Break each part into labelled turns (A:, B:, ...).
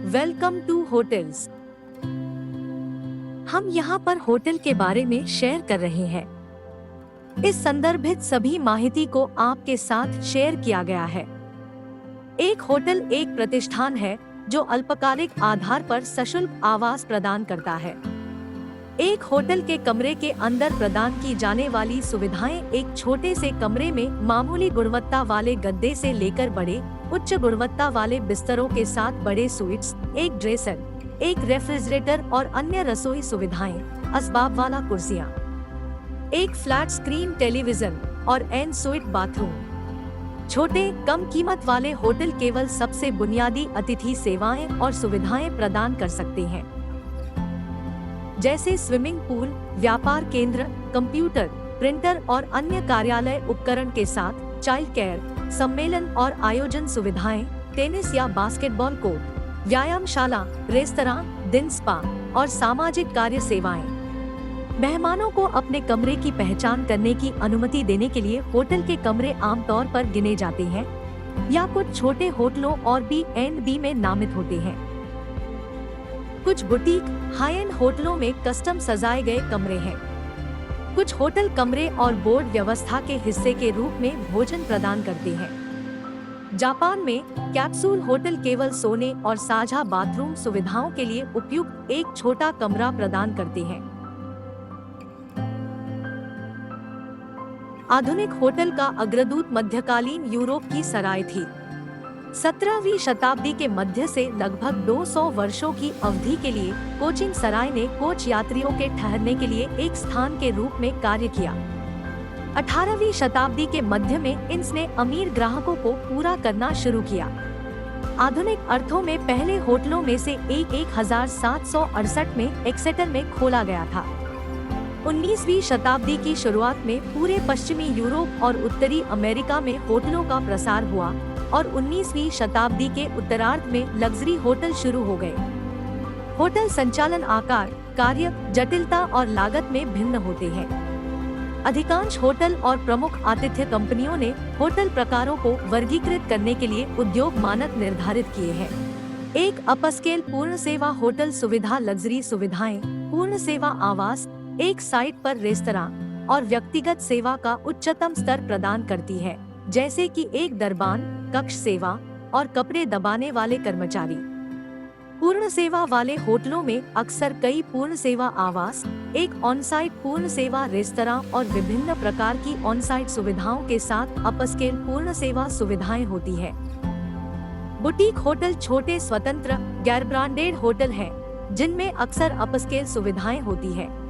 A: Welcome to hotels. हम यहाँ पर होटल के बारे में शेयर कर रहे हैं। इस संदर्भित सभी माहिती को आपके साथ शेयर किया गया है। एक होटल एक प्रतिष्ठान है जो अल्पकालिक आधार पर सशुल्क आवास प्रदान करता है। एक होटल के कमरे के अंदर प्रदान की जाने वाली सुविधाएं एक छोटे से कमरे में मामूली गुणवत्ता वाले गद्दे से लेकर बड़े उच्च गुणवत्ता वाले बिस्तरों के साथ बड़े स्वीट्स, एक ड्रेसर, एक रेफ्रिजरेटर और अन्य रसोई सुविधाएं, असबाब वाला कुर्सियां, एक फ्लैट स्क्रीन टेलीविजन और एन स्वीट बाथरूम। छोटे कम कीमत वाले होटल केवल सबसे बुनियादी अतिथि सेवाएं और सुविधाएं प्रदान कर सकते हैं, जैसे स्विमिंग पूल, व्यापार केंद्र, कंप्यूटर, प्रिंटर और अन्य कार्यालय उपकरण के साथ चाइल्ड केयर, सम्मेलन और आयोजन सुविधाएं, टेनिस या बास्केटबॉल कोर्ट, व्यायामशाला, रेस्तरां, दिन स्पा और सामाजिक कार्य सेवाएं। मेहमानों को अपने कमरे की पहचान करने की अनुमति देने के लिए होटल के कमरे आमतौर पर गिने जाते हैं या कुछ छोटे होटलों और B&B में नामित होते हैं। कुछ बुटीक हाई एंड होटलों में कस्टम सजाए गए कमरे हैं। कुछ होटल कमरे और बोर्ड व्यवस्था के हिस्से के रूप में भोजन प्रदान करते हैं। जापान में कैप्सूल होटल केवल सोने और साझा बाथरूम सुविधाओं के लिए उपयुक्त एक छोटा कमरा प्रदान करते हैं। आधुनिक होटल का अग्रदूत मध्यकालीन यूरोप की सराय थी। 17वीं शताब्दी के मध्य से लगभग 200 वर्षों की अवधि के लिए कोचिन सराय ने कोच यात्रियों के ठहरने के लिए एक स्थान के रूप में कार्य किया। 18वीं शताब्दी के मध्य में इसने अमीर ग्राहकों को पूरा करना शुरू किया। आधुनिक अर्थों में पहले होटलों में से एक 1768 में एक्सेटर में खोला गया था। 19वीं शताब्दी की शुरुआत में पूरे पश्चिमी यूरोप और उत्तरी अमेरिका में होटलों का प्रसार हुआ और 19वीं शताब्दी के उत्तरार्ध में लग्जरी होटल शुरू हो गए। होटल संचालन आकार, कार्य, जटिलता और लागत में भिन्न होते हैं। अधिकांश होटल और प्रमुख आतिथ्य कंपनियों ने होटल प्रकारों को वर्गीकृत करने के लिए उद्योग मानक निर्धारित किए हैं। एक अपस्केल पूर्ण सेवा होटल सुविधा लग्जरी सुविधाएं, पूर्ण सेवा आवास, एक साइट पर रेस्तरां और व्यक्तिगत सेवा का उच्चतम स्तर प्रदान करती है, जैसे कि एक दरबान कक्ष सेवा और कपड़े दबाने वाले कर्मचारी। पूर्ण सेवा वाले होटलों में अक्सर कई पूर्ण सेवा आवास, एक ऑनसाइट पूर्ण सेवा रेस्तरां और विभिन्न प्रकार की ऑनसाइट सुविधाओं के साथ अपस्केल पूर्ण सेवा सुविधाएं होती है। बुटीक होटल छोटे स्वतंत्र गैर ब्रांडेड होटल हैं, जिनमें अक्सर अपस्केल सुविधाएं होती है।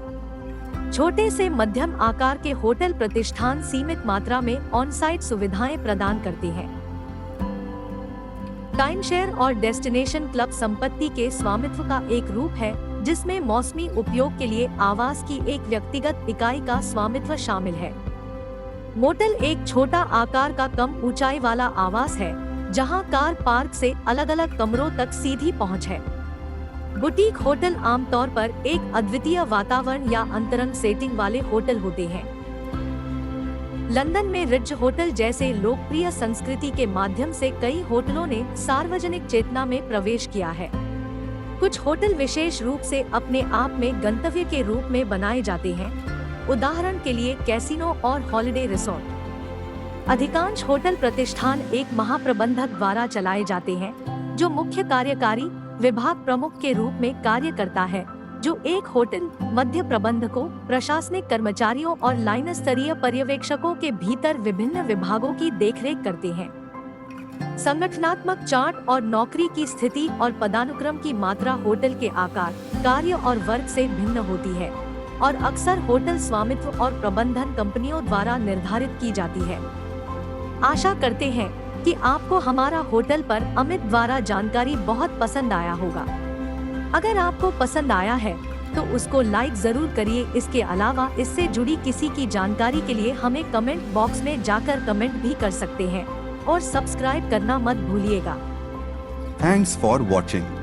A: छोटे से मध्यम आकार के होटल प्रतिष्ठान सीमित मात्रा में ऑन-साइट सुविधाएं प्रदान करते हैं। टाइम शेयर और डेस्टिनेशन क्लब संपत्ति के स्वामित्व का एक रूप है, जिसमें मौसमी उपयोग के लिए आवास की एक व्यक्तिगत इकाई का स्वामित्व शामिल है। मोटल एक छोटा आकार का कम ऊंचाई वाला आवास है, जहां कार पार्क से अलग-अलग कमरों तक सीधी पहुंच है। बुटीक होटल आमतौर पर एक अद्वितीय वातावरण या अंतरंग सेटिंग वाले होटल होते हैं। लंदन में रिज होटल जैसे लोकप्रिय संस्कृति के माध्यम से कई होटलों ने सार्वजनिक चेतना में प्रवेश किया है। कुछ होटल विशेष रूप से अपने आप में गंतव्य के रूप में बनाए जाते हैं, उदाहरण के लिए कैसीनो और हॉलिडे रिसोर्ट। अधिकांश होटल प्रतिष्ठान एक महाप्रबंधक द्वारा चलाए जाते हैं, जो मुख्य कार्यकारी विभाग प्रमुख के रूप में कार्य करता है, जो एक होटल मध्य प्रबंधकों, प्रशासनिक कर्मचारियों और लाइन स्तरीय पर्यवेक्षकों के भीतर विभिन्न विभागों की देखरेख करते हैं। संगठनात्मक चार्ट और नौकरी की स्थिति और पदानुक्रम की मात्रा होटल के आकार, कार्य और वर्ग से भिन्न होती है और अक्सर होटल स्वामित्व और प्रबंधन कंपनियों द्वारा निर्धारित की जाती है। आशा करते हैं कि आपको हमारा होटल पर अमित द्वारा जानकारी बहुत पसंद आया होगा। अगर आपको पसंद आया है तो उसको लाइक जरूर करिए। इसके अलावा इससे जुड़ी किसी की जानकारी के लिए हमें कमेंट बॉक्स में जाकर कमेंट भी कर सकते हैं और सब्सक्राइब करना मत भूलिएगा।
B: Thanks for watching.